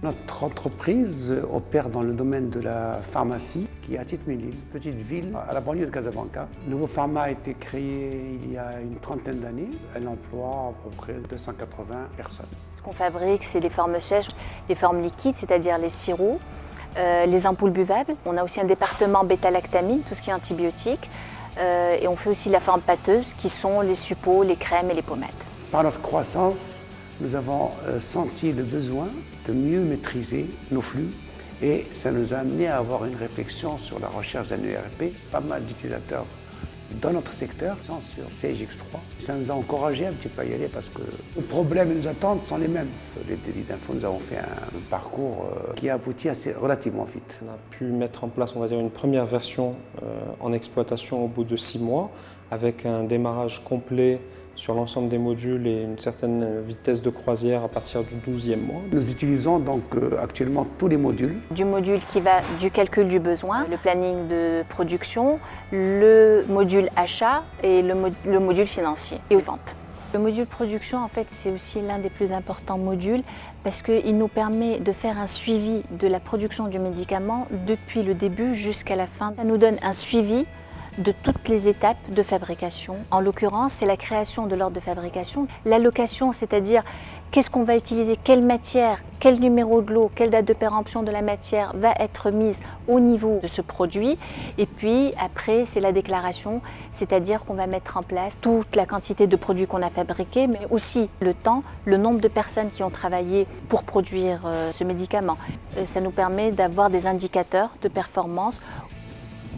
Notre entreprise opère dans le domaine de la pharmacie, qui est à Titménil, petite ville à la banlieue de Casablanca. Nouveau Pharma a été créé il y a une trentaine d'années. Elle emploie à peu près 280 personnes. Ce qu'on fabrique, c'est les formes sèches, les formes liquides, c'est-à-dire les sirops, les ampoules buvables. On a aussi un département bêta-lactamine, tout ce qui est antibiotique. Et on fait aussi la forme pâteuse, qui sont les suppôts, les crèmes et les pommades. Par notre croissance, nous avons senti le besoin de mieux maîtriser nos flux et ça nous a amené à avoir une réflexion sur la recherche d'un ERP. Pas mal d'utilisateurs dans notre secteur sont sur CGX3. Ça nous a encouragé un petit peu à y aller parce que les problèmes et nos attentes sont les mêmes. Les délits d'info, nous avons fait un parcours qui a abouti assez relativement vite. On a pu mettre en place, on va dire, une première version en exploitation au bout de 6 mois avec un démarrage complet sur l'ensemble des modules et une certaine vitesse de croisière à partir du 12e mois. Nous utilisons donc actuellement tous les modules. Du module qui va du calcul du besoin, le planning de production, le module achat et le module financier et vente. Le module production, en fait, c'est aussi l'un des plus importants modules parce qu'il nous permet de faire un suivi de la production du médicament depuis le début jusqu'à la fin. Ça nous donne un suivi de toutes les étapes de fabrication. En l'occurrence, c'est la création de l'ordre de fabrication, l'allocation, c'est-à-dire qu'est-ce qu'on va utiliser, quelle matière, quel numéro de lot, quelle date de péremption de la matière va être mise au niveau de ce produit. Et puis après, c'est la déclaration, c'est-à-dire qu'on va mettre en place toute la quantité de produits qu'on a fabriqués, mais aussi le temps, le nombre de personnes qui ont travaillé pour produire ce médicament. Ça nous permet d'avoir des indicateurs de performance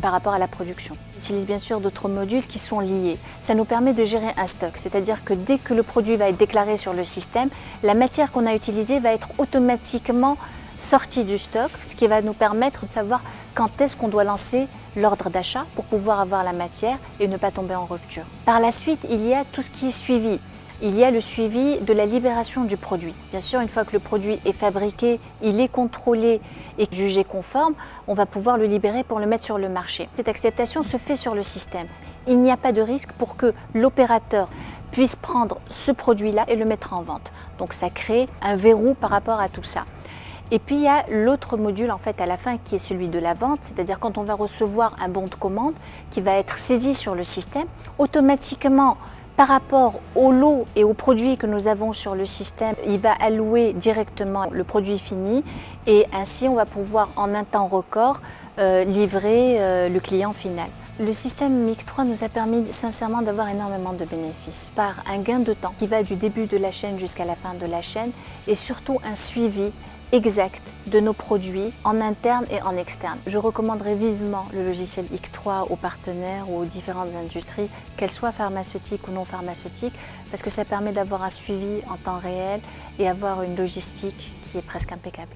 par rapport à la production. On utilise bien sûr d'autres modules qui sont liés. Ça nous permet de gérer un stock, c'est-à-dire que dès que le produit va être déclaré sur le système, la matière qu'on a utilisée va être automatiquement sortie du stock, ce qui va nous permettre de savoir quand est-ce qu'on doit lancer l'ordre d'achat pour pouvoir avoir la matière et ne pas tomber en rupture. Par la suite, il y a tout ce qui est suivi. Il y a le suivi de la libération du produit. Bien sûr, une fois que le produit est fabriqué, il est contrôlé et jugé conforme, on va pouvoir le libérer pour le mettre sur le marché. Cette acceptation se fait sur le système. Il n'y a pas de risque pour que l'opérateur puisse prendre ce produit-là et le mettre en vente. Donc ça crée un verrou par rapport à tout ça. Et puis il y a l'autre module en fait à la fin qui est celui de la vente, c'est-à-dire quand on va recevoir un bon de commande qui va être saisi sur le système, automatiquement par rapport au lot et aux produits que nous avons sur le système, il va allouer directement le produit fini et ainsi on va pouvoir en un temps record livrer le client final. Le système MX3 nous a permis sincèrement d'avoir énormément de bénéfices par un gain de temps qui va du début de la chaîne jusqu'à la fin de la chaîne et surtout un suivi exact de nos produits en interne et en externe. Je recommanderais vivement le logiciel X3 aux partenaires ou aux différentes industries, qu'elles soient pharmaceutiques ou non pharmaceutiques, parce que ça permet d'avoir un suivi en temps réel et avoir une logistique qui est presque impeccable.